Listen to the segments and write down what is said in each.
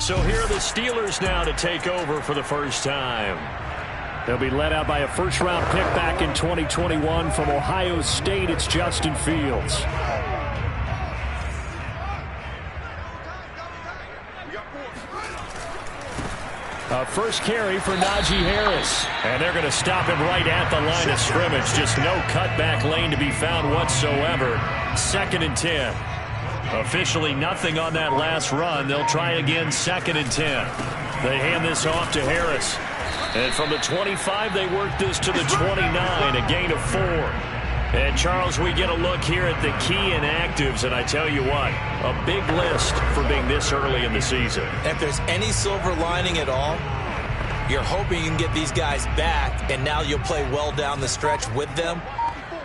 So here are the Steelers now to take over for the first time. They'll be led out by a first-round pick back in 2021 from Ohio State. It's Justin Fields. First carry for Najee Harris. And they're going to stop him right at the line of scrimmage. Just no cutback lane to be found whatsoever. 2nd and 10. Officially nothing on that last run. They'll try again 2nd and 10. They hand this off to Harris. And from the 25, they work this to the 29, a gain of 4. And, Charles, we get a look here at the key inactives, and I tell you what, a big list for being this early in the season. If there's any silver lining at all, you're hoping you can get these guys back, and now you'll play well down the stretch with them.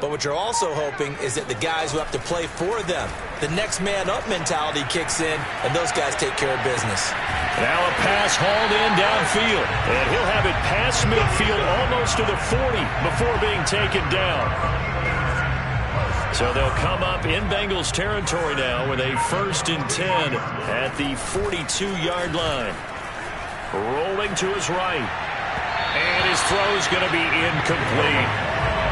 But what you're also hoping is that the guys who have to play for them, the next man up mentality kicks in, and those guys take care of business. Now a pass hauled in downfield, and he'll have it past midfield almost to the 40 before being taken down. So they'll come up in Bengals territory now with a 1st and 10 at the 42-yard line. Rolling to his right. And his throw's going to be incomplete.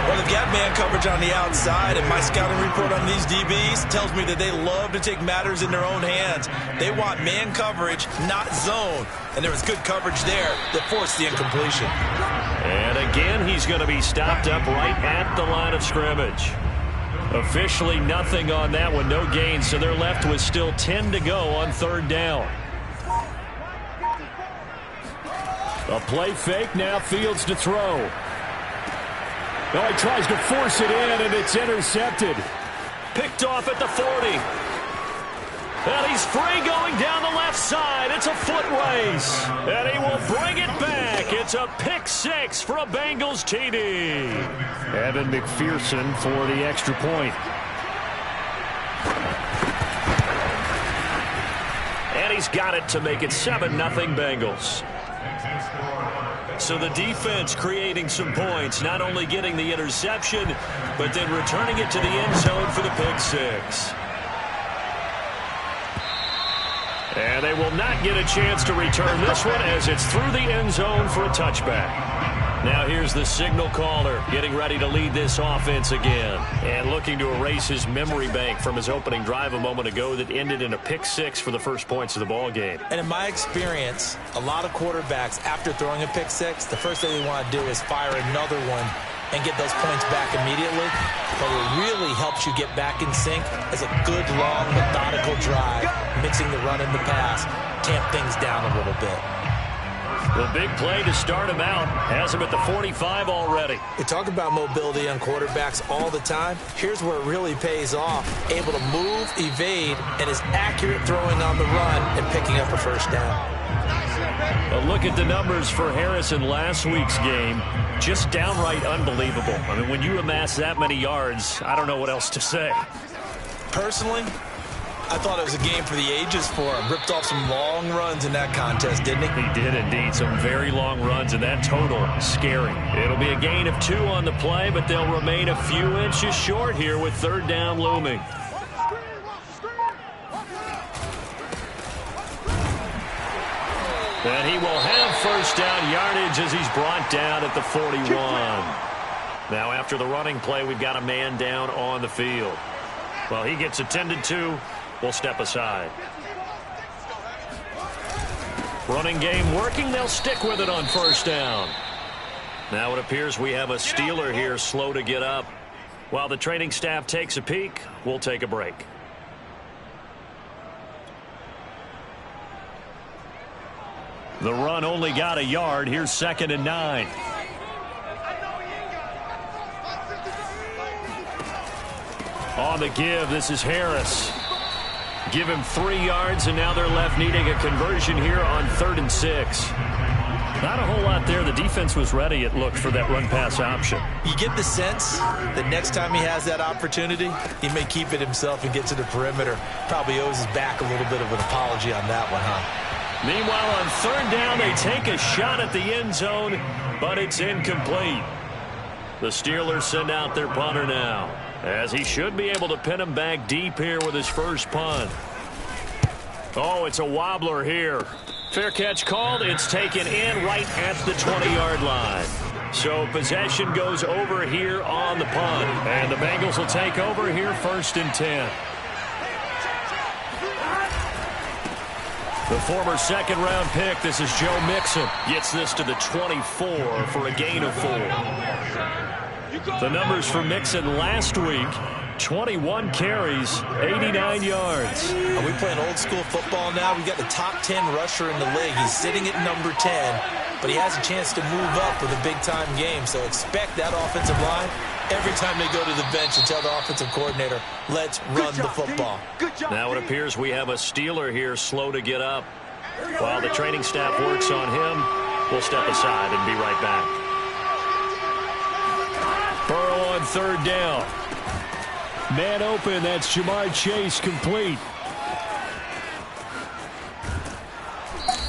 Well, they've got man coverage on the outside, and my scouting report on these DBs tells me that they love to take matters in their own hands. They want man coverage, not zone. And there was good coverage there that forced the incompletion. And again, he's going to be stopped up right at the line of scrimmage. Officially nothing on that one, no gain, so they're left with still 10 to go on 3rd down. A play fake, now Fields to throw. No, he tries to force it in, and it's intercepted. Picked off at the 40. And he's free going down the left side. It's a foot race. And he will bring it back. It's a pick 6 for a Bengals TD. Evan McPherson for the extra point. And he's got it to make it 7-0 Bengals. So the defense creating some points, not only getting the interception, but then returning it to the end zone for the pick 6. And they will not get a chance to return this one as it's through the end zone for a touchback. Now here's the signal caller getting ready to lead this offense again. And looking to erase his memory bank from his opening drive a moment ago that ended in a pick 6 for the first points of the ball game. And in my experience, a lot of quarterbacks, after throwing a pick 6, the first thing they want to do is fire another one and get those points back immediately. But what really helps you get back in sync is a good, long, methodical drive, mixing the run and the pass, tamp things down a little bit. The big play to start him out has him at the 45 already. We talk about mobility on quarterbacks all the time. Here's where it really pays off. Able to move, evade, and is accurate throwing on the run and picking up a first down. A look at the numbers for Harris in last week's game. Just downright unbelievable. I mean, when you amass that many yards, I don't know what else to say. Personally, I thought it was a game for the ages for him. Ripped off some long runs in that contest, didn't he? He did indeed. Some very long runs, and that total, scary. It'll be a gain of 2 on the play, but they'll remain a few inches short here with 3rd down looming. And he will have first down yardage as he's brought down at the 41. Now after the running play, we've got a man down on the field. Well, he gets attended to. We'll step aside. Running game working. They'll stick with it on 1st down. Now it appears we have a Steeler here slow to get up. While the training staff takes a peek, we'll take a break. The run only got a yard. Here's 2nd and 9. On the give, this is Harris. Give him 3 yards, and now they're left needing a conversion here on 3rd and 6. Not a whole lot there. The defense was ready, it looked, for that run-pass option. You get the sense that next time he has that opportunity, he may keep it himself and get to the perimeter. Probably owes his back a little bit of an apology on that one, huh? Meanwhile, on 3rd down, they take a shot at the end zone, but it's incomplete. The Steelers send out their punter now, as he should be able to pin him back deep here with his first punt. Oh, it's a wobbler here. Fair catch called. It's taken in right at the 20-yard line. So possession goes over here on the punt. And the Bengals will take over here 1st and 10. The former second-round pick, this is Joe Mixon, gets this to the 24 for a gain of 4. The numbers for Mixon last week, 21 carries, 89 yards. Are we playing old-school football now? We've got the top 10 rusher in the league. He's sitting at number 10, but he has a chance to move up with a big-time game. So expect that offensive line every time they go to the bench and tell the offensive coordinator, let's run the football. Now it appears we have a Steeler here slow to get up. While the training staff works on him, we'll step aside and be right back. Burrow on 3rd down. Man open, that's Jamar Chase, complete.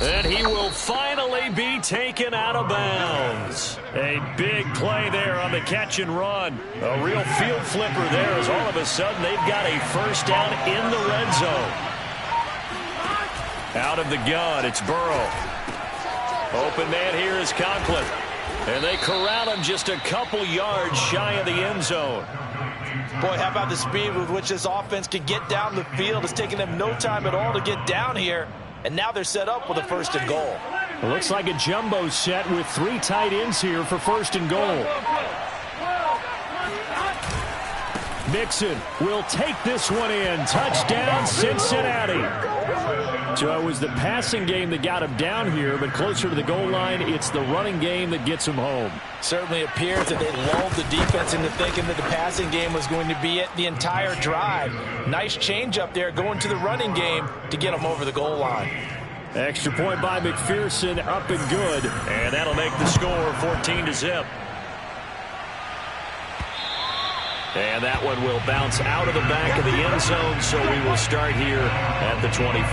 And he will finally be taken out of bounds. A big play there on the catch and run. A real field flipper there as all of a sudden they've got a 1st down in the red zone. Out of the gun, it's Burrow. Open man here is Conklin. And they corral him just a couple yards shy of the end zone. Boy, how about the speed with which this offense can get down the field? It's taking them no time at all to get down here. And now they're set up with a 1st and goal. It looks like a jumbo set with 3 tight ends here for 1st and goal. Mixon will take this one in. Touchdown, Cincinnati. So it was the passing game that got him down here, but closer to the goal line, it's the running game that gets him home. Certainly appears that they lulled the defense into thinking that the passing game was going to be it the entire drive. Nice change up there going to the running game to get them over the goal line. Extra point by McPherson, up and good. And that'll make the score 14-0. And that one will bounce out of the back of the end zone, so we will start here at the 25.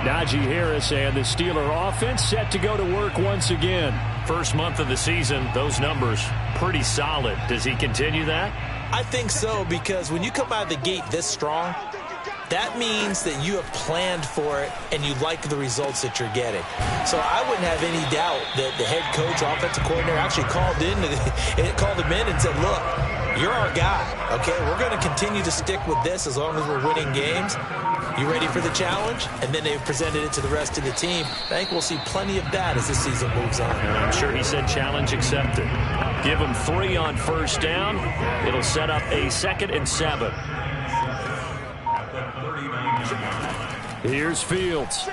Najee Harris and the Steeler offense set to go to work once again. First month of the season, those numbers pretty solid. Does he continue that? I think so, because when you come out of the gate this strong, that means that you have planned for it and you like the results that you're getting. So I wouldn't have any doubt that the head coach, offensive coordinator actually called him in and said, look, you're our guy, okay? We're going to continue to stick with this as long as we're winning games. You ready for the challenge? And then they presented it to the rest of the team. I think we'll see plenty of that as this season moves on. And I'm sure he said challenge accepted. Give him 3 on 1st down. It'll set up a 2nd and 7. Here's Fields.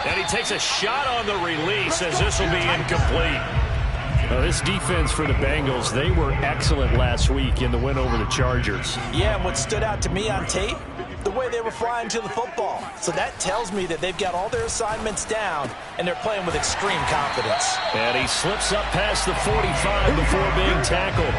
And he takes a shot on the release as this will be incomplete. This defense for the Bengals, they were excellent last week in the win over the Chargers. Yeah, and what stood out to me on tape, the way they were flying to the football. So that tells me that they've got all their assignments down, and they're playing with extreme confidence. And he slips up past the 45 before being tackled.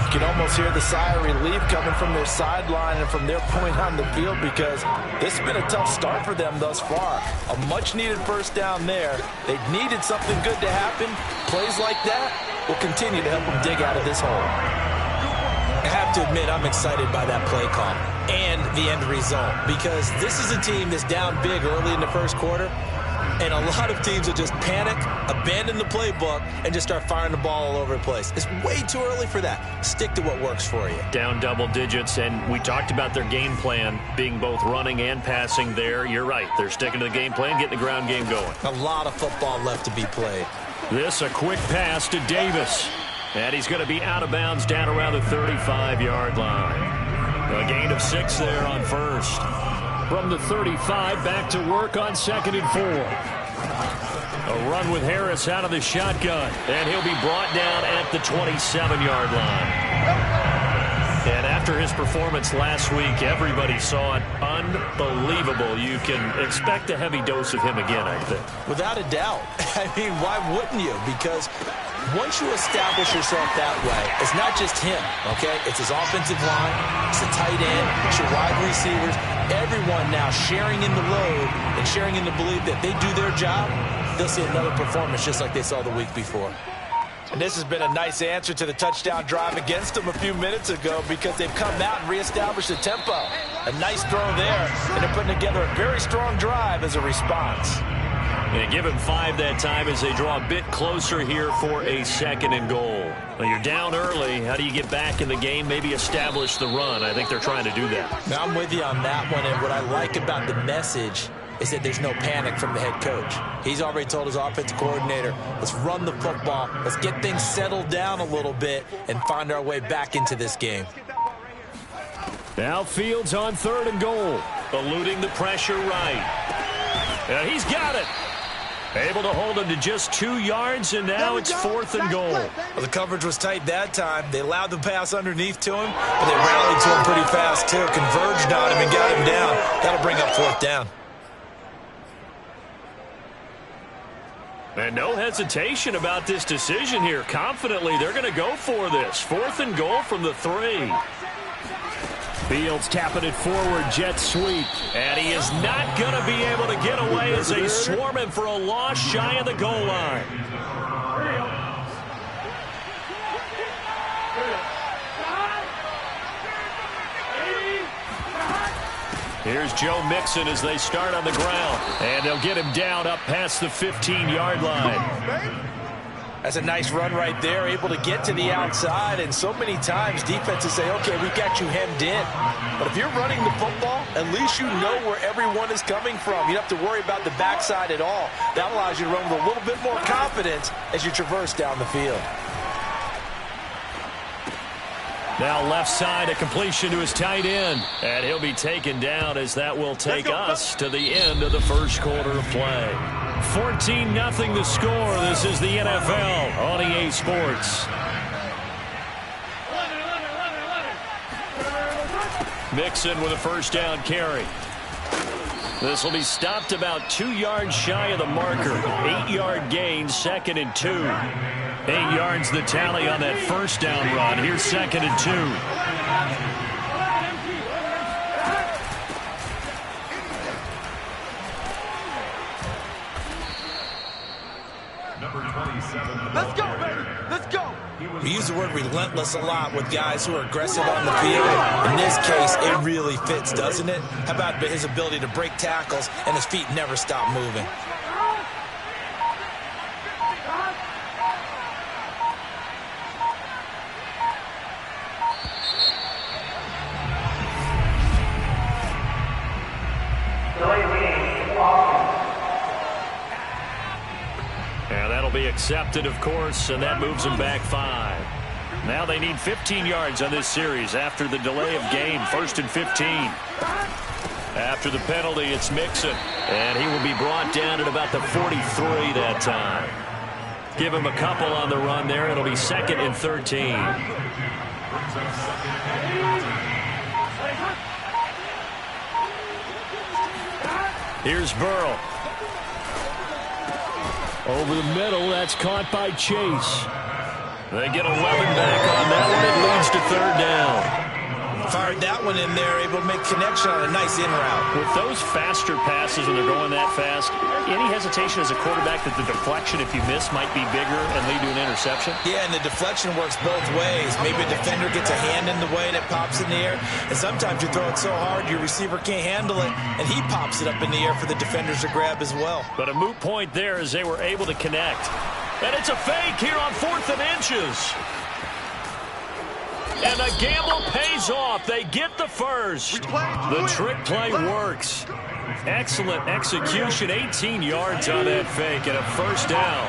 You can almost hear the sigh of relief coming from their sideline and from their point on the field, because this has been a tough start for them thus far. A much-needed 1st down there. They needed something good to happen. Plays like that will continue to help them dig out of this hole. I have to admit, I'm excited by that play call and the end result, because this is a team that's down big early in the 1st quarter. And a lot of teams will just panic, abandon the playbook, and just start firing the ball all over the place. It's way too early for that. Stick to what works for you. Down double digits, and we talked about their game plan being both running and passing there. You're right. They're sticking to the game plan, getting the ground game going. A lot of football left to be played. This a quick pass to Davis. And he's going to be out of bounds down around the 35-yard line. A gain of 6 there on 1st. From the 35, back to work on 2nd and 4. A run with Harris out of the shotgun. And he'll be brought down at the 27-yard line. And after his performance last week, everybody saw it unbelievable. You can expect a heavy dose of him again, I think. Without a doubt. I mean, why wouldn't you? Because once you establish yourself that way, it's not just him, okay? It's his offensive line, it's the tight end, it's your wide receivers, everyone now sharing in the load and sharing in the belief that they do their job, they'll see another performance just like they saw the week before. And this has been a nice answer to the touchdown drive against them a few minutes ago because they've come out and reestablished the tempo. A nice throw there, and they're putting together a very strong drive as a response. And give him 5 that time as they draw a bit closer here for a 2nd and goal. Well, you're down early. How do you get back in the game? Maybe establish the run. I think they're trying to do that. Now, I'm with you on that one, and what I like about the message is that there's no panic from the head coach. He's already told his offensive coordinator, let's run the football, let's get things settled down a little bit and find our way back into this game. Now Fields on 3rd and goal, eluding the pressure right. And he's got it. Able to hold him to just 2 yards, and now it's 4th and goal. Well, the coverage was tight that time. They allowed the pass underneath to him, but they rallied to him pretty fast, too. Converged on him and got him down. That'll bring up 4th down. And no hesitation about this decision here. Confidently, they're going to go for this. 4th and goal from the 3. Fields tapping it forward, jet sweep. And he is not going to be able to get away as they swarm him for a loss shy of the goal line. Here's Joe Mixon as they start on the ground. And they'll get him down up past the 15-yard line. That's a nice run right there, able to get to the outside. And so many times defenses say, okay, we got you hemmed in. But if you're running the football, at least you know where everyone is coming from. You don't have to worry about the backside at all. That allows you to run with a little bit more confidence as you traverse down the field. Now left side, a completion to his tight end. And he'll be taken down as that will take us to the end of the first quarter of play. 14-0 the score. This is the NFL on EA Sports. Mixon with a first down carry. This will be stopped about 2 yards shy of the marker. 8-yard gain, 2nd and 2. 8 yards the tally on that first down run. Here's 2nd and 2. Let's go, baby. Let's go. We use the word relentless a lot with guys who are aggressive on the field. In this case, it really fits, doesn't it? How about his ability to break tackles and his feet never stop moving? Be accepted, of course, and that moves them back 5. Now they need 15 yards on this series after the delay of game. 1st and 15. After the penalty, it's Mixon, and he will be brought down at about the 43 that time. Give him a couple on the run there. It'll be 2nd and 13. Here's Burrow. Over the middle, that's caught by Chase. They get 11 back on that one. It leads to 3rd down. Fired that one in there, able to make connection on a nice in route. With those faster passes and they're going that fast, any hesitation as a quarterback that the deflection, if you miss, might be bigger and lead to an interception? Yeah, and the deflection works both ways. Maybe a defender gets a hand in the way and it pops in the air. And sometimes you throw it so hard your receiver can't handle it, and he pops it up in the air for the defenders to grab as well. But a moot point there as they were able to connect. And it's a fake here on 4th and inches. And the gamble pays off. They get the first. The trick play works. Excellent execution. 18 yards on that fake and a first down.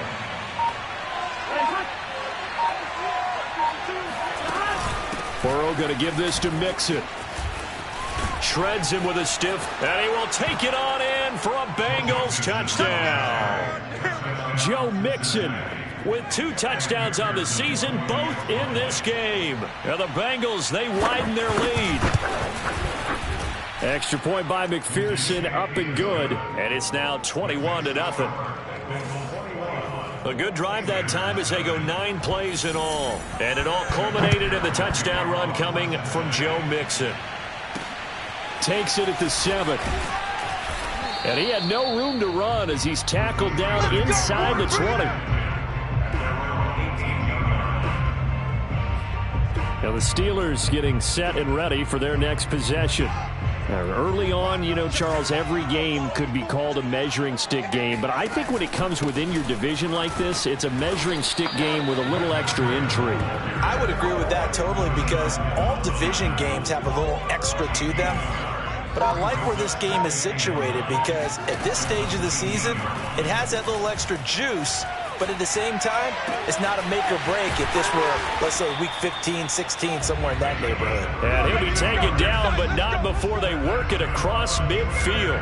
Burrow going to give this to Mixon. Shreds him with a stiff, and he will take it on in for a Bengals touchdown. Joe Mixon with 2 touchdowns on the season, both in this game. And the Bengals, they widen their lead. Extra point by McPherson, up and good. And it's now 21-0. A good drive that time as they go 9 plays in all. And it all culminated in the touchdown run coming from Joe Mixon. Takes it at the 7. And he had no room to run as he's tackled down inside the 20. Now the Steelers getting set and ready for their next possession. Early on, you know, Charles, every game could be called a measuring stick game, but I think when it comes within your division like this, it's a measuring stick game with a little extra intrigue. I would agree with that totally, because all division games have a little extra to them. But I like where this game is situated, because at this stage of the season, it has that little extra juice. But at the same time, it's not a make or break if this were, let's say, week 15, 16, somewhere in that neighborhood. And he'll be taken down, but not before they work it across midfield.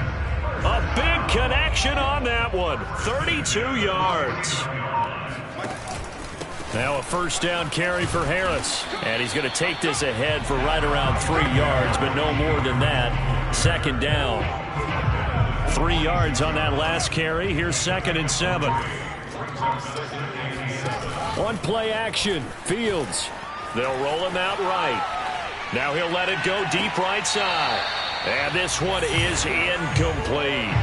A big connection on that one. 32 yards. Now a first down carry for Harris. And he's going to take this ahead for right around 3 yards, but no more than that. Second down. 3 yards on that last carry. Here's 2nd and 7. On play action, Fields. They'll roll him out right. Now he'll let it go deep right side. And this one is incomplete.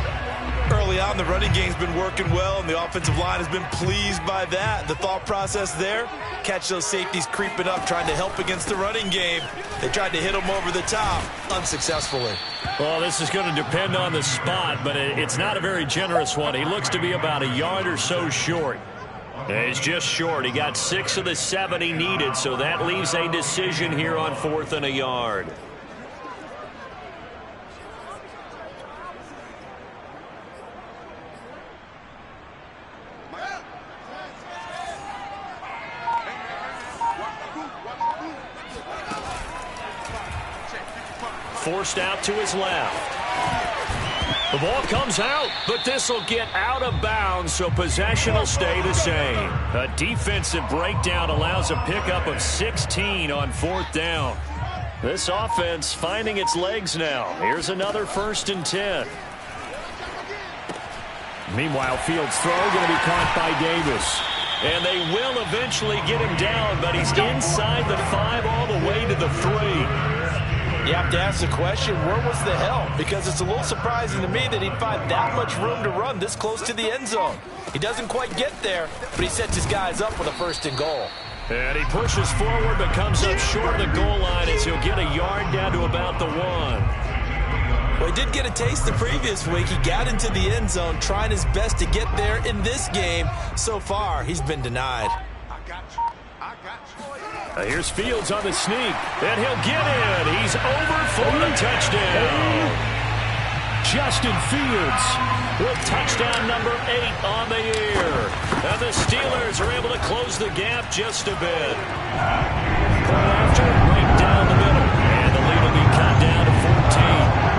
Early on, the running game's been working well, and the offensive line has been pleased by that. The thought process there, catch those safeties creeping up, trying to help against the running game. They tried to hit him over the top, unsuccessfully. Well, this is going to depend on the spot, but it's not a very generous one. He looks to be about a yard or so short. He's just short. He got 6 of the 7 he needed, so that leaves a decision here on 4th and a yard. Forced out to his left. The ball comes out, but this will get out of bounds, so possession will stay the same. A defensive breakdown allows a pickup of 16 on 4th down. This offense finding its legs now. Here's another 1st and 10. Meanwhile, Fields' throw going to be caught by Davis. And they will eventually get him down, but he's inside the 5 all the way to the 3. You have to ask the question, where was the help? Because it's a little surprising to me that he'd find that much room to run this close to the end zone. He doesn't quite get there, but he sets his guys up with a 1st and goal. And he pushes forward, but comes up short of the goal line as he'll get a yard down to about the 1. Well, he did get a taste the previous week. He got into the end zone, trying his best to get there in this game. So far, he's been denied. Here's Fields on the sneak, and he'll get in. He's over for the touchdown. Justin Fields with touchdown number 8 on the year. And the Steelers are able to close the gap just a bit. After right down the middle, and the lead will be cut down to 14.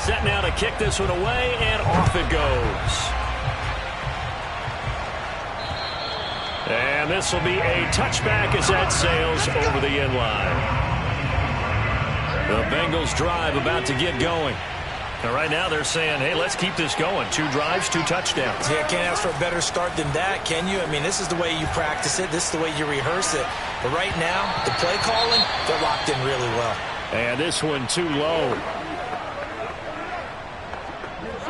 Set now to kick this one away, and off it goes. And this will be a touchback as that sails over the end line. The Bengals drive about to get going. And right now they're saying, hey, let's keep this going. 2 drives, 2 touchdowns. Yeah, can't ask for a better start than that, can you? I mean, this is the way you practice it. This is the way you rehearse it. But right now, the play calling, they're locked in really well. And this one too low.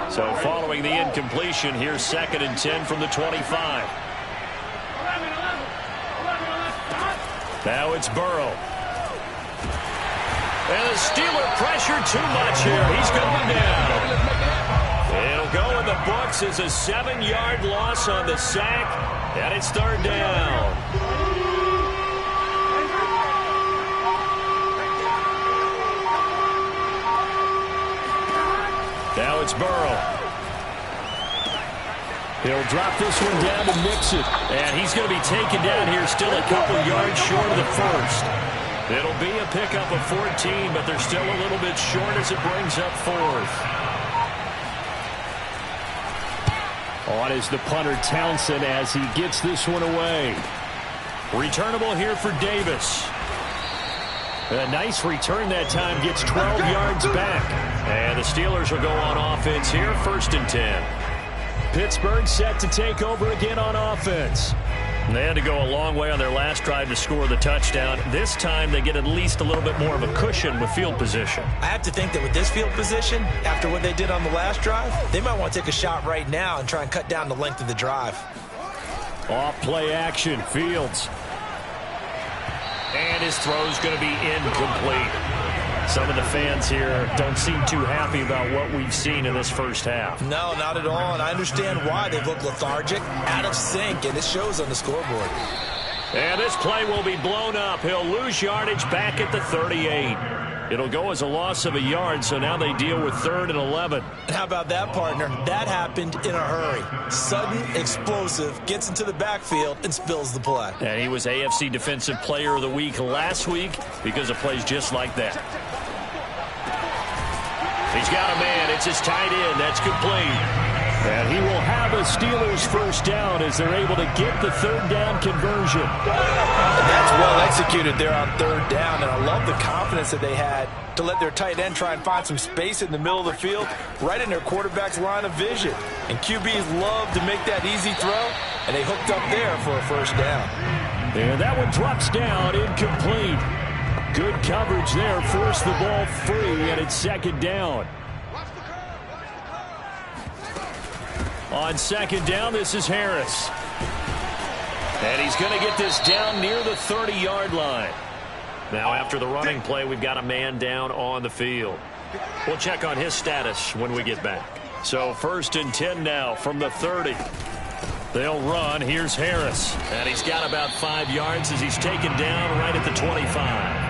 So following the incompletion, here's 2nd and 10 from the 25. Now it's Burrow. And the Steeler pressure too much here. He's going down. It'll go in the books as a 7-yard loss on the sack, and it's 3rd down. Now it's Burrow. He'll drop this one down to Mixon. And he's going to be taken down here still a couple yards short of the 1st. It'll be a pickup of 14, but they're still a little bit short as it brings up 4th. On is the punter Townsend as he gets this one away. Returnable here for Davis. A nice return that time, gets 12 yards back. And the Steelers will go on offense here, 1st and 10. Pittsburgh set to take over again on offense. They had to go a long way on their last drive to score the touchdown. This time they get at least a little bit more of a cushion with field position. I have to think that with this field position, after what they did on the last drive, they might want to take a shot right now and try and cut down the length of the drive. Off play action, Fields. And his throw's going to be incomplete. Some of the fans here don't seem too happy about what we've seen in this first half. No, not at all, and I understand why. They look lethargic, out of sync, and it shows on the scoreboard. And this play will be blown up. He'll lose yardage back at the 38. It'll go as a loss of a yard, so now they deal with 3rd and 11. How about that, partner? That happened in a hurry. Sudden, explosive, gets into the backfield, and spills the play. And he was AFC Defensive Player of the Week last week because of plays just like that. He's got a man. It's his tight end. That's complete. And he will have a Steelers first down as they're able to get the 3rd down conversion. And that's well executed there on 3rd down, and I love the confidence that they had to let their tight end try and find some space in the middle of the field, right in their quarterback's line of vision. And QBs love to make that easy throw, and they hooked up there for a first down. And that one drops down, incomplete. Good coverage there, forced the ball free, and it's 2nd down. On 2nd down, this is Harris. And he's going to get this down near the 30-yard line. Now, after the running play, we've got a man down on the field. We'll check on his status when we get back. So 1st and 10 now from the 30. They'll run. Here's Harris. And he's got about 5 yards as he's taken down right at the 25.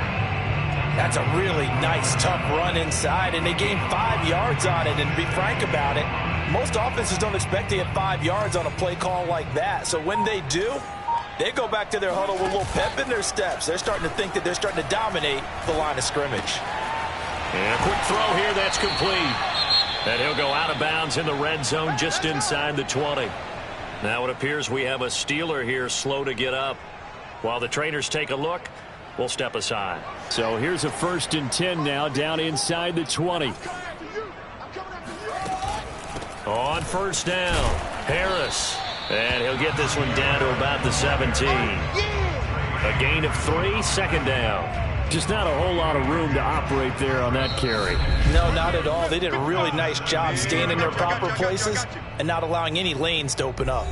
That's a really nice, tough run inside, and they gained 5 yards on it. And to be frank about it, most offenses don't expect to get 5 yards on a play call like that. So when they do, they go back to their huddle with a little pep in their steps. They're starting to think that they're starting to dominate the line of scrimmage. And a quick throw here, that's complete. And he'll go out of bounds in the red zone just inside the 20. Now it appears we have a Steeler here slow to get up. While the trainers take a look, we'll step aside. So here's a 1st and 10 now down inside the 20. On 1st down, Harris. And he'll get this one down to about the 17. A gain of 3, 2nd down. Just not a whole lot of room to operate there on that carry. No, not at all. They did a really nice job staying in their proper places and not allowing any lanes to open up.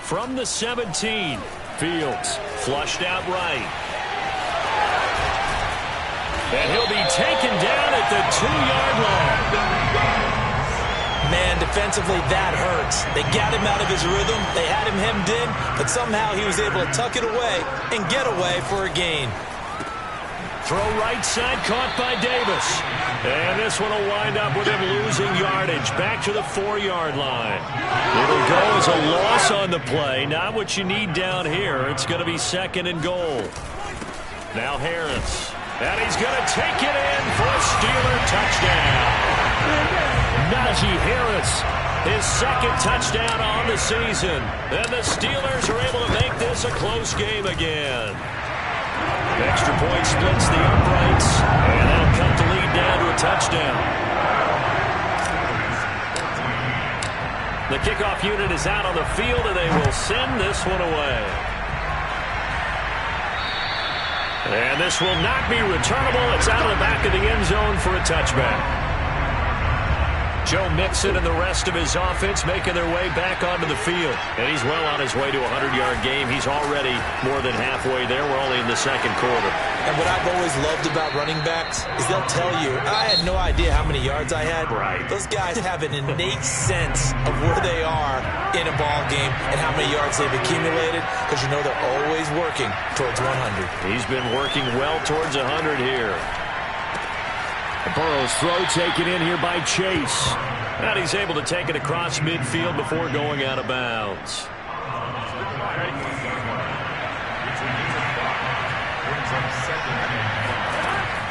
From the 17, Fields flushed out right. And he'll be taken down at the 2-yard line. Man, defensively, that hurts. They got him out of his rhythm. They had him hemmed in, but somehow he was able to tuck it away and get away for a gain. Throw right side, caught by Davis. And this one will wind up with him losing yardage back to the 4-yard line. It'll go as a loss on the play. Not what you need down here. It's going to be 2nd and goal. Now Harris. And he's going to take it in for a Steeler touchdown. Najee Harris, his 2nd touchdown on the season. And the Steelers are able to make this a close game again. Extra point splits the uprights, and that'll cut the lead down to a touchdown. The kickoff unit is out on the field, and they will send this one away. And this will not be returnable. It's out of the back of the end zone for a touchback. Joe Mixon and the rest of his offense making their way back onto the field. And he's well on his way to a 100-yard game. He's already more than halfway there. We're only in the 2nd quarter. And what I've always loved about running backs is they'll tell you, I had no idea how many yards I had. Right. Those guys have an innate sense of where they are in a ball game and how many yards they've accumulated, because you know they're always working towards 100. He's been working well towards 100 here. Burrow's throw taken in here by Chase. And he's able to take it across midfield before going out of bounds.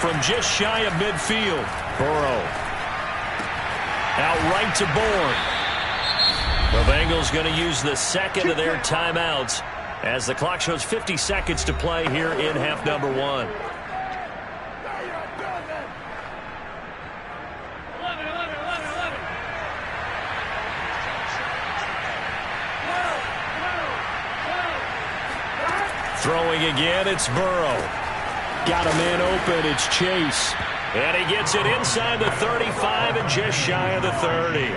From just shy of midfield, Burrow. Out right to Bourne. The Bengals going to use the 2nd of their timeouts as the clock shows 50 seconds to play here in half number 1. Throwing again, it's Burrow. Got a man open, it's Chase. And he gets it inside the 35 and just shy of the 30.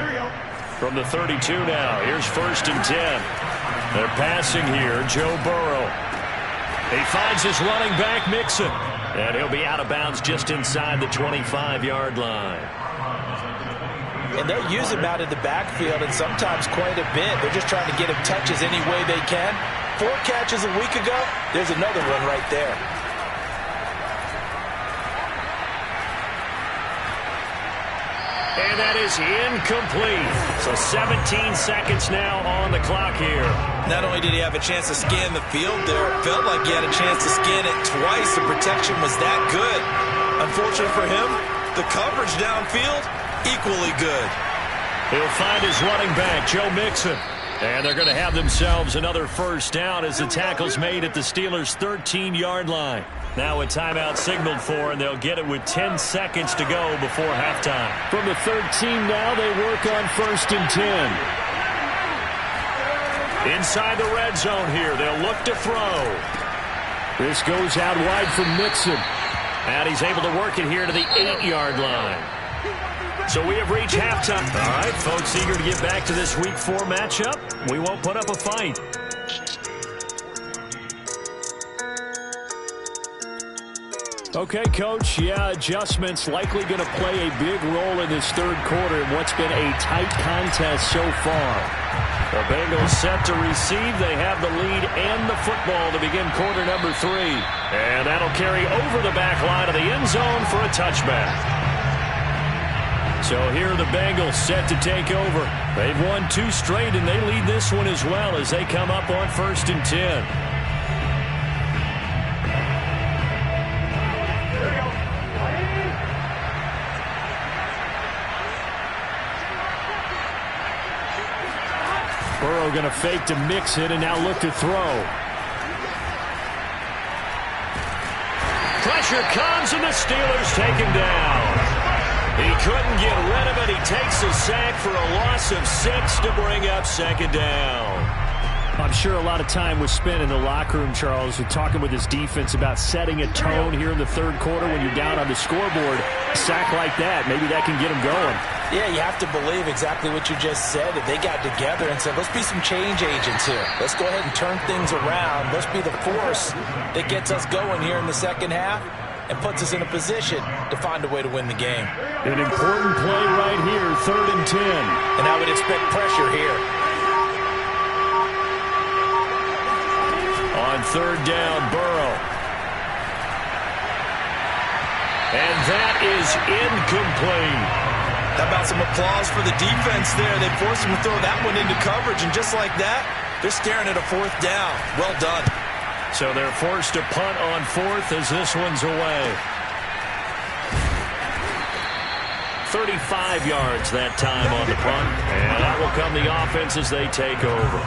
From the 32 now, here's 1st and 10. They're passing here, Joe Burrow. He finds his running back, Mixon. And he'll be out of bounds just inside the 25-yard line. And they'll use him out in the backfield, and sometimes quite a bit. They're just trying to get him touches any way they can. 4 catches a week ago. There's another one right there. And that is incomplete. So 17 seconds now on the clock here. Not only did he have a chance to scan the field there, it felt like he had a chance to scan it twice. The protection was that good. Unfortunate for him, the coverage downfield, equally good. He'll find his running back, Joe Mixon. And they're going to have themselves another 1st down as the tackle's made at the Steelers' 13-yard line. Now a timeout signaled for, and they'll get it with 10 seconds to go before halftime. From the 13 now, they work on 1st and 10. Inside the red zone here, they'll look to throw. This goes out wide for Mixon. And he's able to work it here to the 8-yard line. So we have reached halftime. All right, folks, eager to get back to this Week 4 matchup. We won't put up a fight. Okay, Coach, yeah, adjustments likely going to play a big role in this 3rd quarter in what's been a tight contest so far. The Bengals set to receive. They have the lead and the football to begin quarter number 3. And that'll carry over the back line of the end zone for a touchback. So here are the Bengals set to take over. They've won 2 straight, and they lead this one as well as they come up on 1st and 10. Burrow going to fake to mix it and now look to throw. Pressure comes, and the Steelers take him down. He couldn't get rid of it. He takes a sack for a loss of 6 to bring up 2nd down. I'm sure a lot of time was spent in the locker room, Charles, with talking with his defense about setting a tone here in the 3rd quarter when you're down on the scoreboard. A sack like that, maybe that can get him going. Yeah, you have to believe exactly what you just said. That they got together and said, let's be some change agents here. Let's go ahead and turn things around. Let's be the force that gets us going here in the 2nd half and puts us in a position to find a way to win the game. An important play right here, 3rd and 10. And I would expect pressure here. On 3rd down, Burrow. And that is incomplete. How about some applause for the defense there? They forced him to throw that one into coverage, and just like that, they're staring at a 4th down. Well done. So they're forced to punt on 4th as this one's away. 35 yards that time on the punt, and that will come the offense as they take over.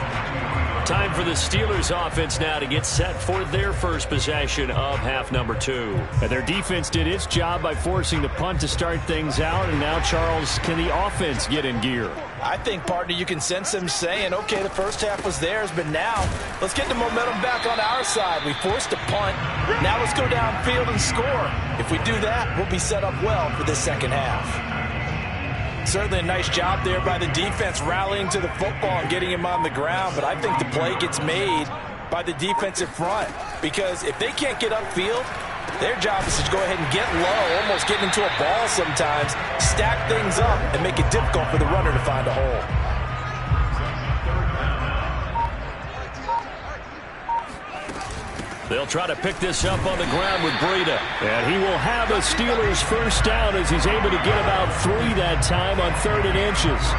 Time for the Steelers offense now to get set for their first possession of half number 2. And their defense did its job by forcing the punt to start things out. And now, Charles, can the offense get in gear? I think, partner, you can sense them saying, okay, the first half was theirs, but now let's get the momentum back on our side. We forced a punt. Now let's go downfield and score. If we do that, we'll be set up well for this 2nd half. Certainly a nice job there by the defense rallying to the football and getting him on the ground, but I think the play gets made by the defensive front because if they can't get upfield, their job is to go ahead and get low, almost get into a ball sometimes, stack things up, and make it difficult for the runner to find a hole. They'll try to pick this up on the ground with Breida. And he will have a Steelers 1st down as he's able to get about 3 that time on 3rd and inches.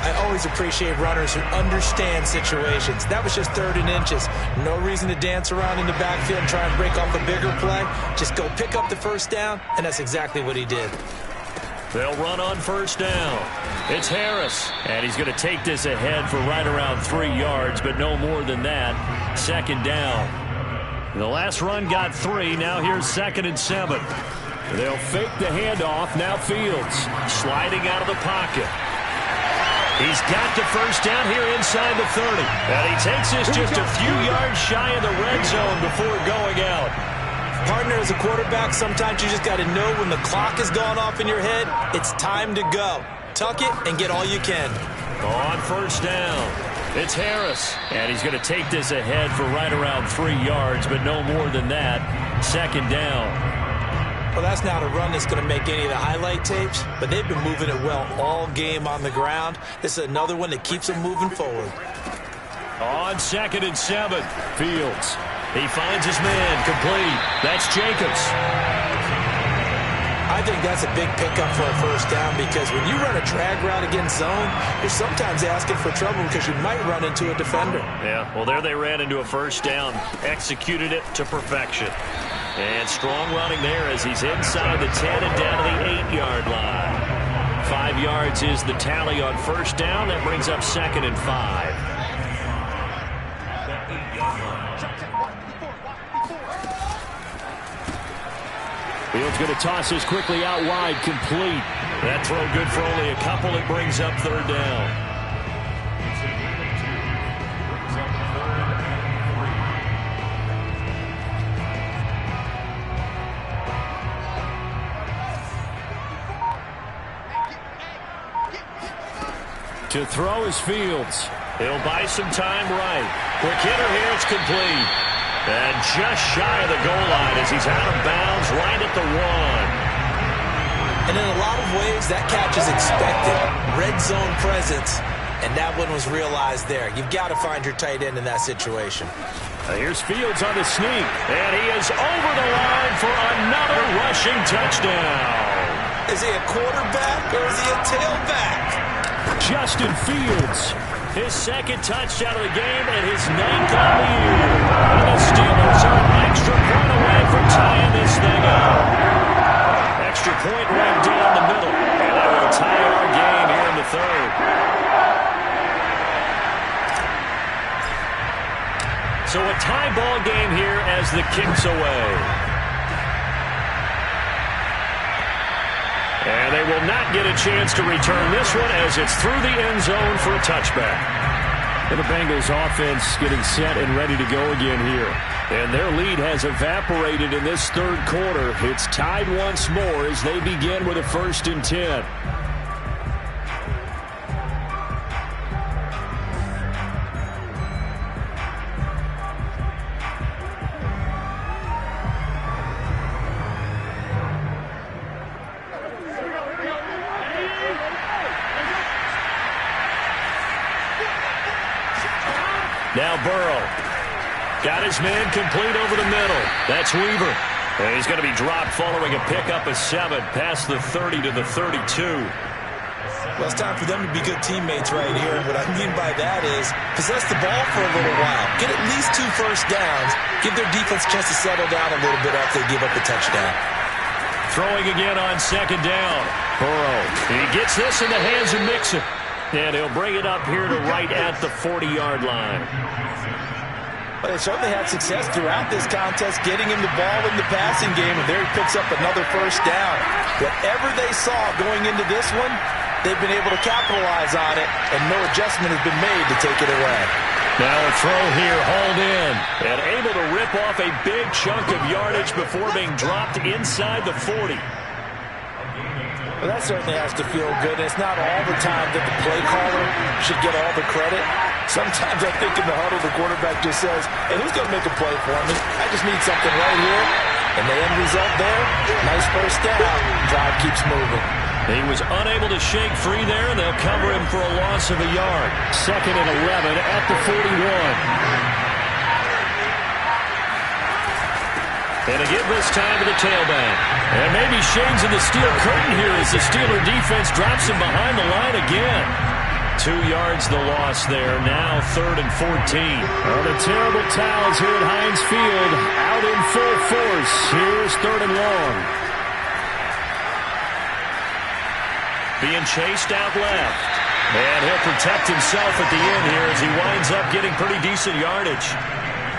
I always appreciate runners who understand situations. That was just 3rd and inches. No reason to dance around in the backfield and try and break off a bigger play. Just go pick up the 1st down, and that's exactly what he did. They'll run on 1st down. It's Harris. And he's going to take this ahead for right around 3 yards, but no more than that. 2nd down. The last run got 3. Now here's 2nd and 7. They'll fake the handoff. Now Fields sliding out of the pocket. He's got the first down here inside the 30. And he takes this just a few yards shy of the red zone before going out. Partner, as a quarterback, sometimes you just got to know when the clock has gone off in your head, it's time to go. Tuck it and get all you can. On first down, it's Harris. And he's going to take this ahead for right around 3 yards, but no more than that. Second down. Well, that's not a run that's going to make any of the highlight tapes, but they've been moving it well all game on the ground. This is another one that keeps them moving forward. On 2nd and 7, Fields. He finds his man, complete. That's Jacobs. I think that's a big pickup for a first down because when you run a drag route against zone, you're sometimes asking for trouble because you might run into a defender. Yeah, well, there they ran into a first down. Executed it to perfection. And strong running there as he's inside the 10 and down to the 8-yard line. 5 yards is the tally on first down. That brings up 2nd and 5. Fields going to toss this quickly out wide, complete. That throw good for only a couple. It brings up 3rd down. To throw is Fields. He'll buy some time right. Quick hitter here, it's complete. And just shy of the goal line as he's out of bounds right at the 1. And in a lot of ways, that catch is expected. Red zone presence, and that one was realized there. You've got to find your tight end in that situation. Here's Fields on the sneak, and he is over the line for another rushing touchdown. Is he a quarterback or is he a tailback? Justin Fields, his 2nd touchdown of the game and his 9th on the year. And the Steelers are an extra point away from tying this thing up. Extra point right down the middle. And that will tie our game here in the 3rd. So a tie ball game here as the kick's away. And they will not get a chance to return this one as it's through the end zone for a touchback. And the Bengals offense getting set and ready to go again here. And their lead has evaporated in this 3rd quarter. It's tied once more as they begin with a 1st and 10. Now Burrow. Got his man complete over the middle. That's Weaver. And he's going to be dropped following a pickup of 7 past the 30 to the 32. Well, it's time for them to be good teammates right here. And what I mean by that is possess the ball for a little while. Get at least 2 first downs. Give their defense a chance to settle down a little bit after they give up the touchdown. Throwing again on 2nd down. Burrow. He gets this in the hands of Mixon. And he'll bring it up here to right at the 40-yard line. But they certainly had success throughout this contest, getting him the ball in the passing game, and there he picks up another first down. Whatever they saw going into this one, they've been able to capitalize on it, and no adjustment has been made to take it away. Now a throw here, hauled in, and able to rip off a big chunk of yardage before being dropped inside the 40. Well, that certainly has to feel good. And it's not all the time that the play caller should get all the credit. Sometimes I think in the huddle, the quarterback just says, hey, who's going to make a play for me? I just need something right here. And the end result there, nice first down. Drive keeps moving. He was unable to shake free there, and they'll cover him for a loss of a yard. 2nd and 11 at the 41. And to give this time to the tailback. And maybe shades of the steel curtain here as the Steeler defense drops him behind the line again. 2 yards the loss there. Now 3rd and 14. Oh, the terrible towels here at Heinz Field. Out in full force. Here's 3rd and long. Being chased out left. And he'll protect himself at the end here as he winds up getting pretty decent yardage.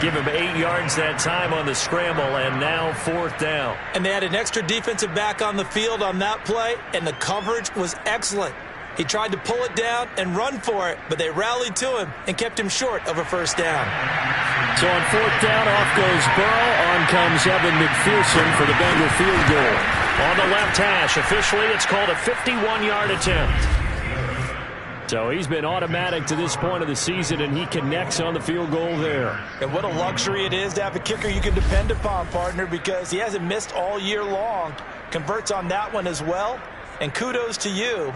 Give him 8 yards that time on the scramble, and now 4th down. And they had an extra defensive back on the field on that play, and the coverage was excellent. He tried to pull it down and run for it, but they rallied to him and kept him short of a first down. So on fourth down, off goes Burrow. On comes Evan McPherson for the Bengal field goal. On the left hash, officially it's called a 51-yard attempt. So he's been automatic to this point of the season, and he connects on the field goal there. And what a luxury it is to have a kicker you can depend upon, partner, because he hasn't missed all year long. Converts on that one as well, and kudos to you.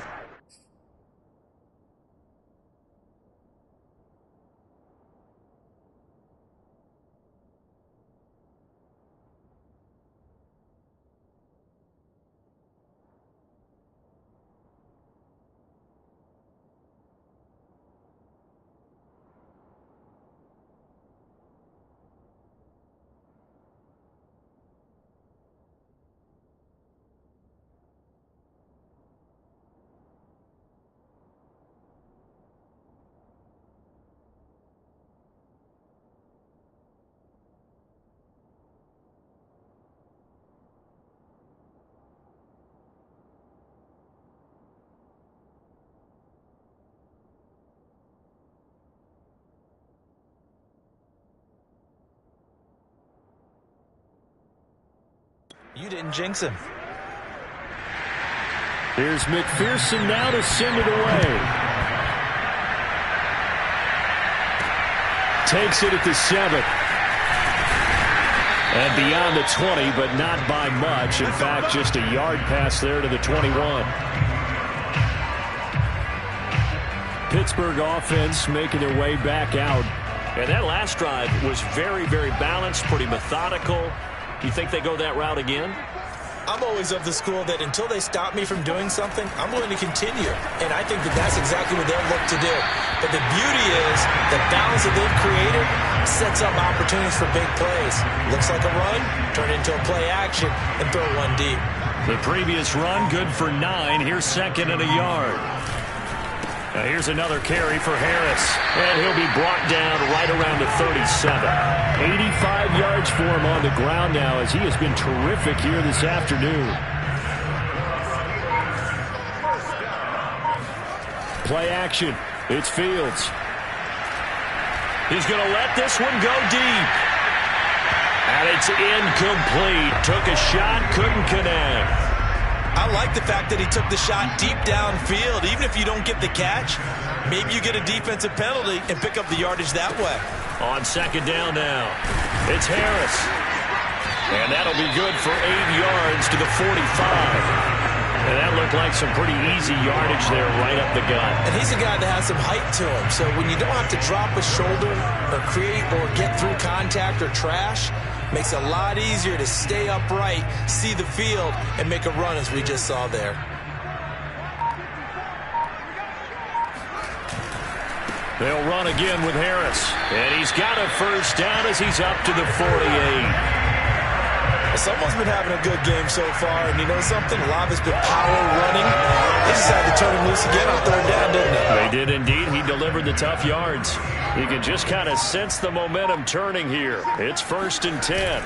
You didn't jinx him. Here's McPherson now to send it away. Takes it at the 7. And beyond the 20, but not by much. In fact, just a yard pass there to the 21. Pittsburgh offense making their way back out. And that last drive was very, very balanced, pretty methodical. You think they go that route again? I'm always of the school that until they stop me from doing something, I'm going to continue. And I think that that's exactly what they'll look to do. But the beauty is the balance that they've created sets up opportunities for big plays. Looks like a run, turn it into a play action, and throw one deep. The previous run, good for 9. Here's second and a yard. Now here's another carry for Harris. And he'll be brought down right around the 37. 85 yards for him on the ground now as he has been terrific here this afternoon. Play action. It's Fields. He's going to let this one go deep. And it's incomplete. Took a shot, couldn't connect. I like the fact that he took the shot deep downfield. Even if you don't get the catch, maybe you get a defensive penalty and pick up the yardage that way. On second down now, it's Harris. And that'll be good for 8 yards to the 45. And that looked like some pretty easy yardage there right up the gut. And he's a guy that has some height to him. So when you don't have to drop a shoulder or create or get through contact or trash, makes it a lot easier to stay upright, see the field, and make a run as we just saw there. They'll run again with Harris. And he's got a first down as he's up to the 48. Someone's been having a good game so far, and you know something? A lot of it's been power running. They just had to turn him loose again on third down, didn't they? They did indeed. He delivered the tough yards. You can just kind of sense the momentum turning here. It's 1st and 10.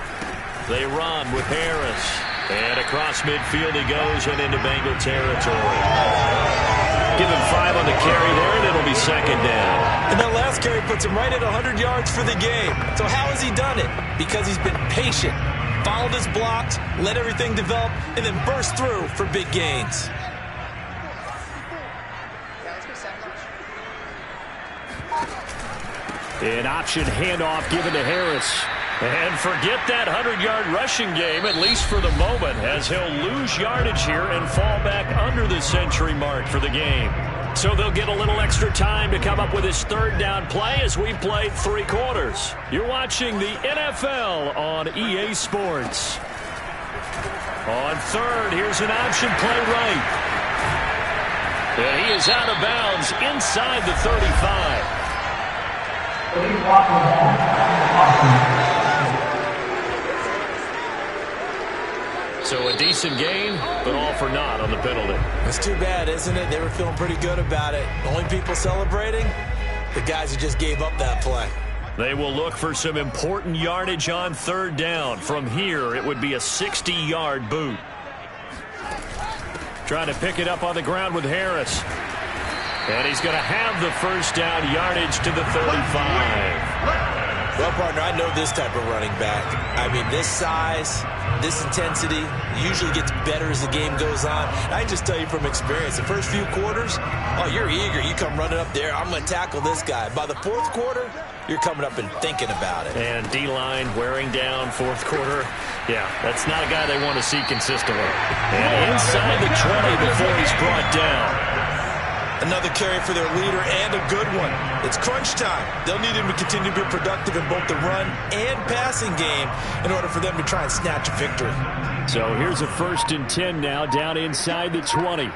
They run with Harris. And across midfield he goes and into Bengal territory. Give him 5 on the carry there, and it'll be second down. And that last carry puts him right at 100 yards for the game. So how has he done it? Because he's been patient, followed his blocks, let everything develop, and then burst through for big gains. An option handoff given to Harris. And forget that 100-yard rushing game, at least for the moment, as he'll lose yardage here and fall back under the century mark for the game. So they'll get a little extra time to come up with his third down play as we've played 3 quarters. You're watching the NFL on EA Sports. On third, here's an option play right. And he is out of bounds inside the 35. So a decent gain, but all for naught on the penalty. It's too bad, isn't it? They were feeling pretty good about it. Only people celebrating, the guys who just gave up that play. They will look for some important yardage on third down. From here, it would be a 60-yard boot. Trying to pick it up on the ground with Harris. And he's going to have the first down, yardage to the 35. Well, partner, I know this type of running back. I mean, this size, this intensity usually gets better as the game goes on. I can just tell you from experience, the first few quarters, oh, you're eager. You come running up there, I'm going to tackle this guy. By the fourth quarter, you're coming up and thinking about it. And D-line wearing down fourth quarter. Yeah, that's not a guy they want to see consistently. And inside the 20 before he's brought down. Another carry for their leader and a good one. It's crunch time. They'll need him to continue to be productive in both the run and passing game in order for them to try and snatch a victory. So here's a 1st and 10 now down inside the 20.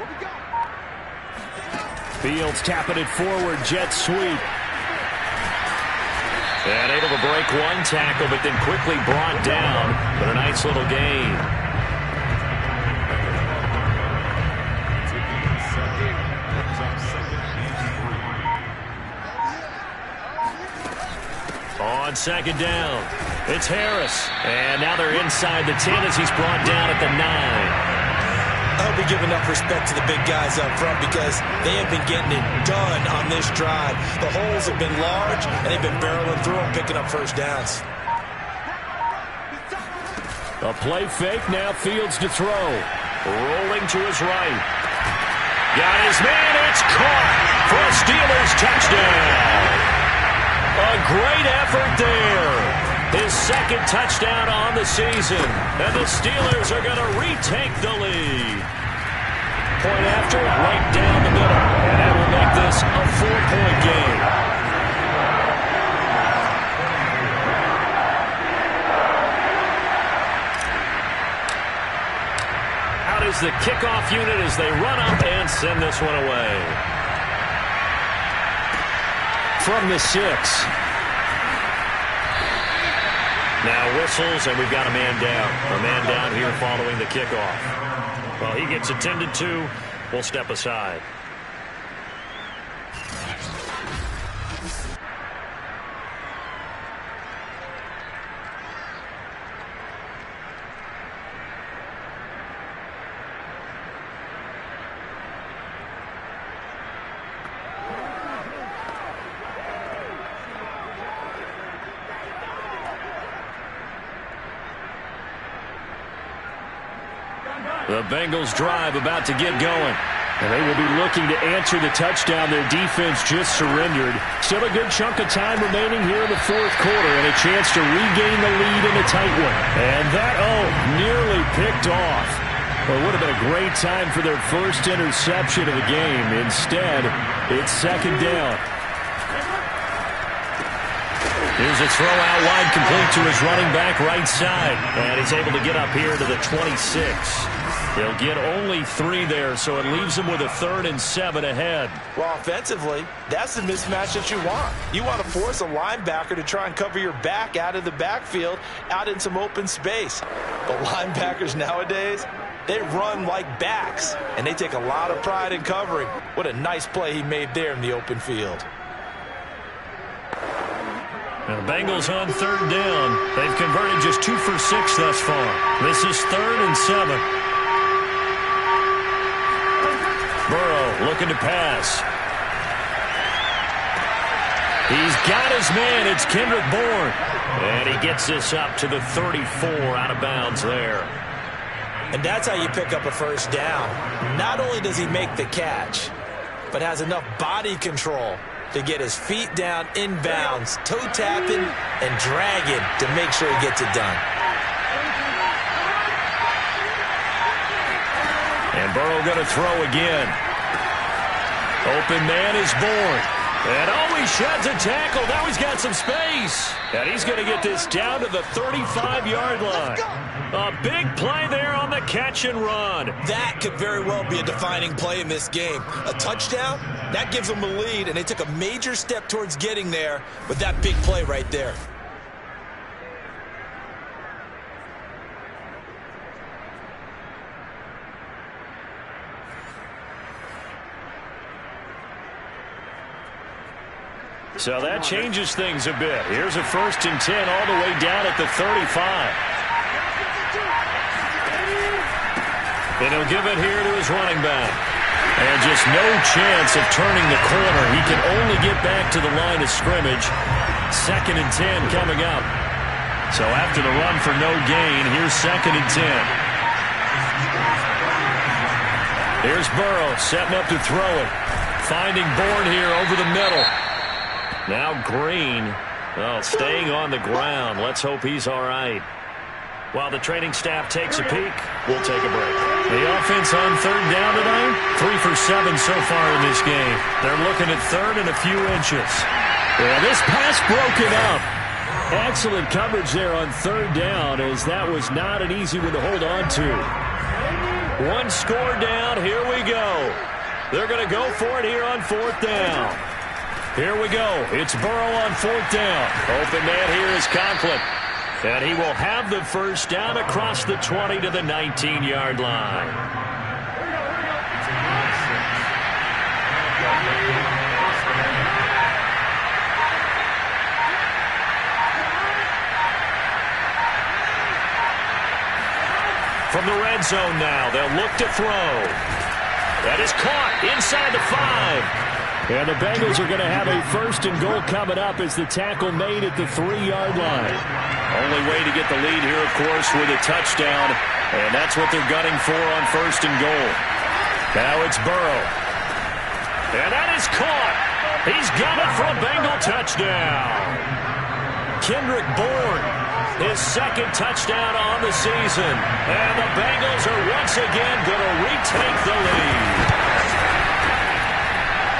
Fields tapping it forward, jet sweep. And able to break one tackle, but then quickly brought down for a nice little gain. On 2nd down, it's Harris. And now they're inside the 10 as he's brought down at the 9. I hope we give enough respect to the big guys up front because they have been getting it done on this drive. The holes have been large, and they've been barreling through them, picking up first downs. A play fake, now Fields to throw. Rolling to his right. Got his man, it's caught for a Steelers touchdown. A great effort there. His 2nd touchdown on the season. And the Steelers are going to retake the lead. Point after, right down the middle. And that will make this a 4-point game. Out is the kickoff unit as they run up and send this one away. From the 6. Now whistles, and we've got a man down. A man down here following the kickoff. Well, he gets attended to. We'll step aside. The Bengals drive about to get going. And they will be looking to answer the touchdown their defense just surrendered. Still a good chunk of time remaining here in the 4th quarter and a chance to regain the lead in a tight one. And that, nearly picked off. Well, it would have been a great time for their first interception of the game. Instead, it's 2nd down. Here's a throw out wide, complete to his running back right side. And he's able to get up here to the 26. They'll get only 3 there, so it leaves them with a 3rd and 7 ahead. Well, offensively, that's the mismatch that you want. You want to force a linebacker to try and cover your back out of the backfield, out in some open space. But linebackers nowadays, they run like backs, and they take a lot of pride in covering. What a nice play he made there in the open field. Now the Bengals on 3rd down. They've converted just 2 for 6 thus far. This is 3rd and 7. Burrow looking to pass. He's got his man. It's Kendrick Bourne. And he gets this up to the 34 out of bounds there. And that's how you pick up a first down. Not only does he make the catch, but has enough body control to get his feet down inbounds, toe tapping and dragging to make sure he gets it done. And Burrow going to throw again. Open man is Bourne. And he sheds a tackle. Now he's got some space. And he's going to get this down to the 35-yard line. A big play there on the catch and run. That could very well be a defining play in this game. A touchdown, that gives them the lead, and they took a major step towards getting there with that big play right there. So that changes things a bit. Here's a 1st and 10 all the way down at the 35. And he'll give it here to his running back. And just no chance of turning the corner. He can only get back to the line of scrimmage. 2nd and 10 coming up. So after the run for no gain, here's 2nd and 10. Here's Burrow setting up to throw it. Finding Bourne here over the middle. Now Green, staying on the ground. Let's hope he's all right. While the training staff takes a peek, we'll take a break. The offense on 3rd down tonight, 3 for 7 so far in this game. They're looking at 3rd and a few inches. Yeah, this pass broken up. Excellent coverage there on 3rd down, as that was not an easy one to hold on to. 1 score down. Here we go. They're going to go for it here on 4th down. Here we go. It's Burrow on 4th down. Open man here is Conklin. And he will have the first down across the 20 to the 19-yard line. From the red zone now, they'll look to throw. That is caught inside the 5. And the Bengals are going to have a 1st and goal coming up as the tackle made at the 3-yard line. Only way to get the lead here, of course, with a touchdown. And that's what they're gunning for on 1st and goal. Now it's Burrow. And that is caught. He's got it for a Bengal touchdown. Kendrick Bourne, his 2nd touchdown on the season. And the Bengals are once again going to retake the lead.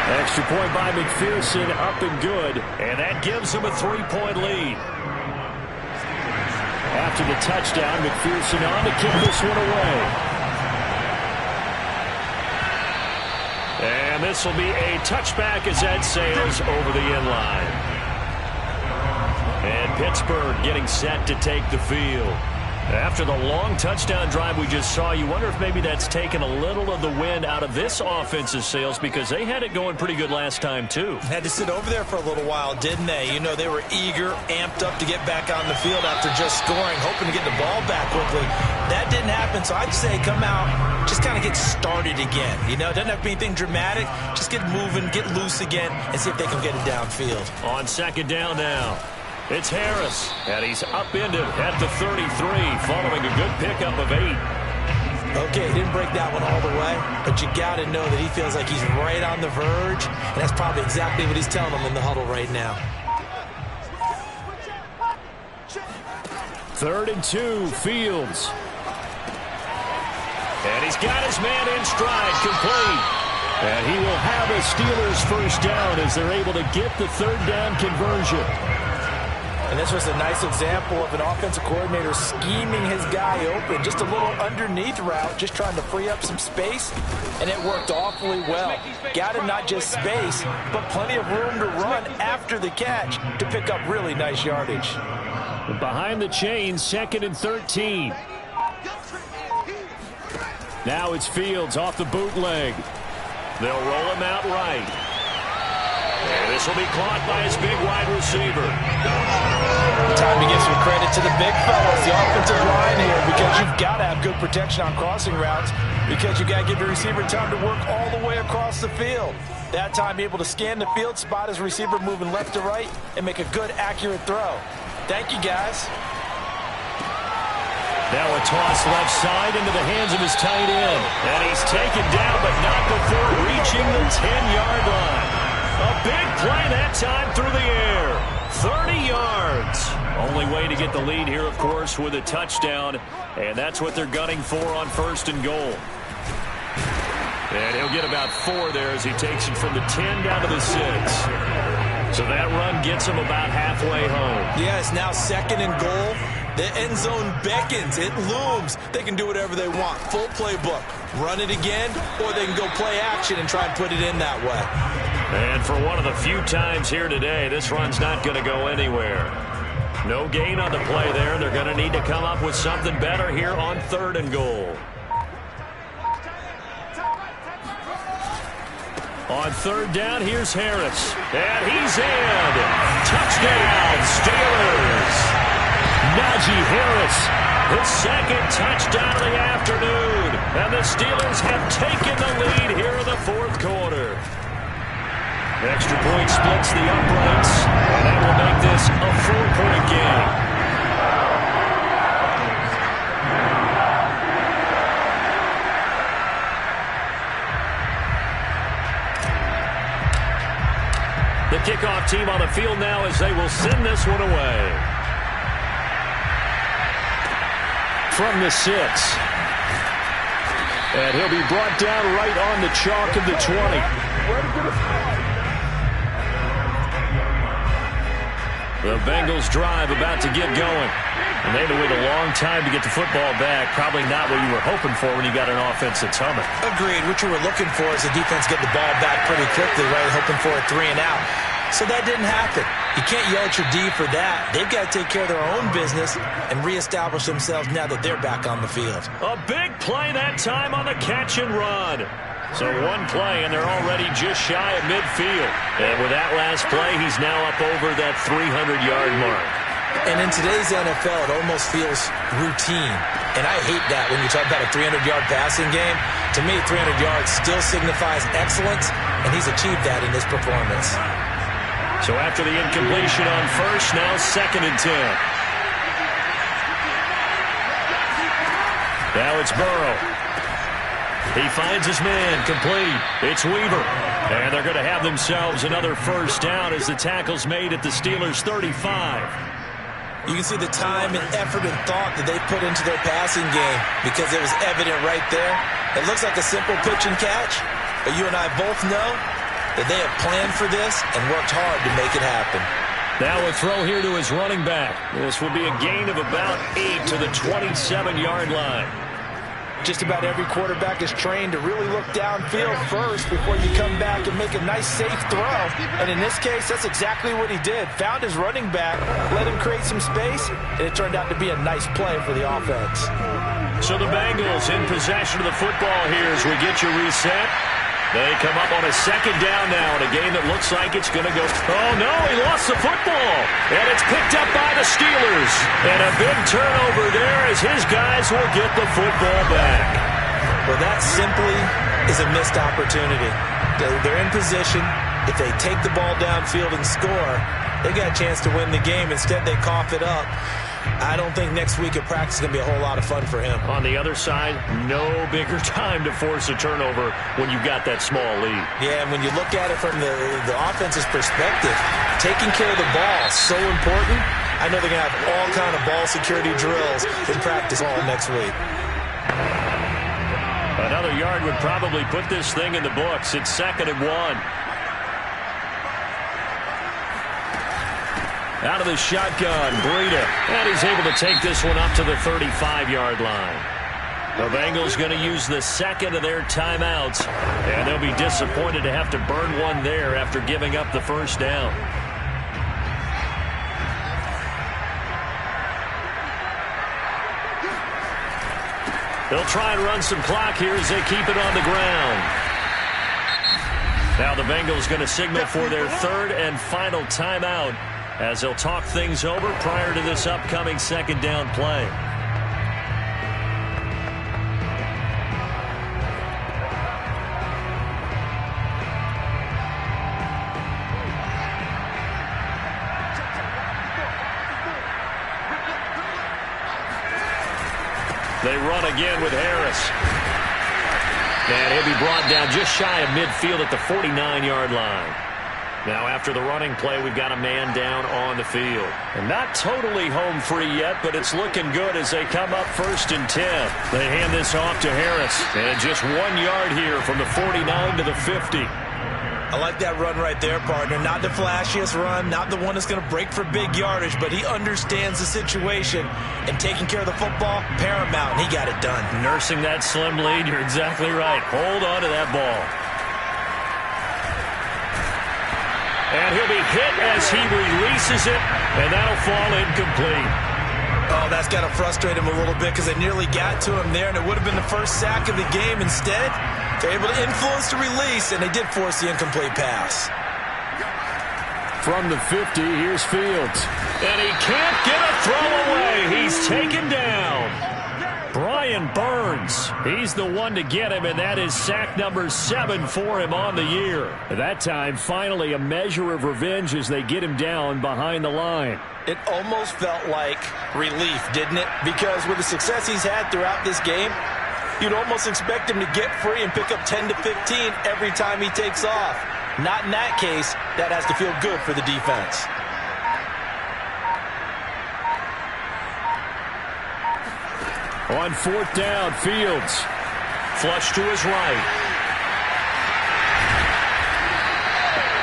Extra point by McPherson, up and good. And that gives them a 3-point lead. After the touchdown, McPherson on to kick this one away. And this will be a touchback as that sails over the inline. And Pittsburgh getting set to take the field. After the long touchdown drive we just saw, you wonder if maybe that's taken a little of the wind out of this offense's sails, because they had it going pretty good last time, too. Had to sit over there for a little while, didn't they? You know, they were eager, amped up to get back on the field after just scoring, hoping to get the ball back quickly. That didn't happen, so I'd say come out, just kind of get started again. You know, it doesn't have to be anything dramatic. Just get moving, get loose again, and see if they can get it downfield. On 2nd down now. It's Harris, and he's upended at the 33, following a good pickup of 8. Okay, he didn't break that one all the way, but you got to know that he feels like he's right on the verge, and that's probably exactly what he's telling them in the huddle right now. 3rd and 2, Fields. And he's got his man in stride, complete. And he will have a Steelers first down as they're able to get the 3rd down conversion. And this was a nice example of an offensive coordinator scheming his guy open. Just a little underneath route, just trying to free up some space, and it worked awfully well. Got him not just space, but plenty of room to run after the catch to pick up really nice yardage. Behind the chains, 2nd and 13. Now it's Fields off the bootleg. They'll roll him out right. And this will be caught by his big wide receiver. Time to give some credit to the big fellas, the offensive line here, because you've got to have good protection on crossing routes, because you've got to give the receiver time to work all the way across the field. That time, able to scan the field, spot his receiver moving left to right, and make a good, accurate throw. Thank you, guys. Now a toss left side into the hands of his tight end. And he's taken down, but not before reaching the 10-yard line. A big play that time through the air. 30 yards. Only way to get the lead here, of course, with a touchdown. And that's what they're gunning for on 1st and goal. And he'll get about 4 there as he takes it from the 10 down to the 6. So that run gets him about halfway home. Yeah, it's now 2nd and goal. The end zone beckons. It looms. They can do whatever they want. Full playbook. Run it again, or they can go play action and try and put it in that way. And for one of the few times here today, this run's not going to go anywhere. No gain on the play there. They're going to need to come up with something better here on 3rd and goal. On 3rd down, here's Harris. And he's in. Touchdown, Steelers. Najee Harris, his second touchdown of the afternoon. And the Steelers have taken the lead here in the fourth quarter. Extra point splits the uprights, and that will make this a 4-point game. The kickoff team on the field now as they will send this one away. From the 6. And he'll be brought down right on the chalk of the 20. The Bengals drive about to get going. And they had to wait a long time to get the football back. Probably not what you were hoping for when you got an offense that's humming. Agreed. What you were looking for is the defense get the ball back pretty quickly, right? Hoping for a 3 and out. So that didn't happen. You can't yell at your D for that. They've got to take care of their own business and reestablish themselves now that they're back on the field. A big play that time on the catch and run. So one play, and they're already just shy of midfield. And with that last play, he's now up over that 300-yard mark. And in today's NFL, it almost feels routine. And I hate that when you talk about a 300-yard passing game. To me, 300 yards still signifies excellence, and he's achieved that in this performance. So after the incompletion on first, now 2nd and 10. Now it's Burrow. He finds his man, complete. It's Weaver. And they're going to have themselves another first down as the tackle's made at the Steelers' 35. You can see the time and effort and thought that they put into their passing game because it was evident right there. It looks like a simple pitch and catch, but you and I both know that they have planned for this and worked hard to make it happen. Now a throw here to his running back. This will be a gain of about 8 to the 27-yard line. Just about every quarterback is trained to really look downfield first before you come back and make a nice, safe throw. And in this case, that's exactly what he did. Found his running back, let him create some space, and it turned out to be a nice play for the offense. So the Bengals in possession of the football here as we get you reset. They come up on a 2nd down now in a game that looks like it's going to go. Oh, no, he lost the football. And it's picked up by the Steelers. And a big turnover there as his guys will get the football back. Well, that simply is a missed opportunity. They're in position. If they take the ball downfield and score, they got a chance to win the game. Instead, they cough it up. I don't think next week at practice is going to be a whole lot of fun for him. On the other side, no bigger time to force a turnover when you've got that small lead. Yeah, and when you look at it from the offense's perspective, taking care of the ball is so important. I know they're going to have all kind of ball security drills in practice all next week. Another yard would probably put this thing in the books. It's 2nd and 1. Out of the shotgun, Breida. And he's able to take this one up to the 35-yard line. The Bengals going to use the 2nd of their timeouts. And they'll be disappointed to have to burn one there after giving up the first down. They'll try and run some clock here as they keep it on the ground. Now the Bengals going to signal for their 3rd and final timeout, as they'll talk things over prior to this upcoming 2nd down play. They run again with Harris. And he'll be brought down just shy of midfield at the 49-yard line. Now, after the running play, we've got a man down on the field. And not totally home free yet, but it's looking good as they come up 1st and 10. They hand this off to Harris. And just 1 yard here from the 49 to the 50. I like that run right there, partner. Not the flashiest run, not the one that's going to break for big yardage, but he understands the situation, and taking care of the football, paramount, and he got it done. Nursing that slim lead, you're exactly right. Hold on to that ball. And he'll be hit as he releases it, and that'll fall incomplete. Oh, that's got to frustrate him a little bit because they nearly got to him there, and it would have been the first sack of the game. Instead, they're able to influence the release, and they did force the incomplete pass. from the 50. Here's Fields. And he can't get a throw away. He's taken down. Brian Burns, he's the one to get him, and that is sack number 7 for him on the year. At that time, finally a measure of revenge as they get him down behind the line. It almost felt like relief, didn't it? Because with the success he's had throughout this game, you'd almost expect him to get free and pick up 10 to 15 every time he takes off. Not in that case. That has to feel good for the defense. On 4th down, Fields. Flush to his right.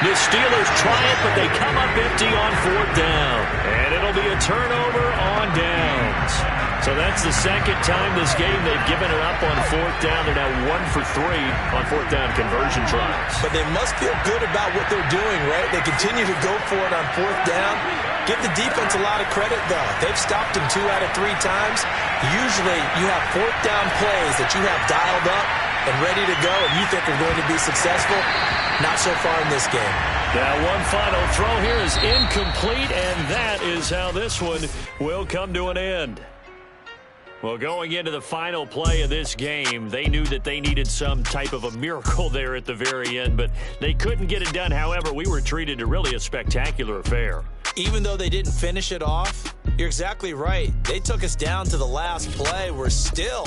The Steelers try it, but they come up empty on 4th down. And it'll be a turnover on downs. So that's the second time this game they've given it up on 4th down. They're now 1 for 3 on 4th down conversion tries. But they must feel good about what they're doing, right? They continue to go for it on 4th down. Give the defense a lot of credit, though. They've stopped him 2 out of 3 times. Usually you have 4th down plays that you have dialed up and ready to go, and you think are going to be successful. Not so far in this game. Now one final throw here is incomplete, and that is how this one will come to an end. Well, going into the final play of this game, they knew that they needed some type of a miracle there at the very end, but they couldn't get it done. However, we were treated to really a spectacular affair. Even though they didn't finish it off, you're exactly right. They took us down to the last play. We're still...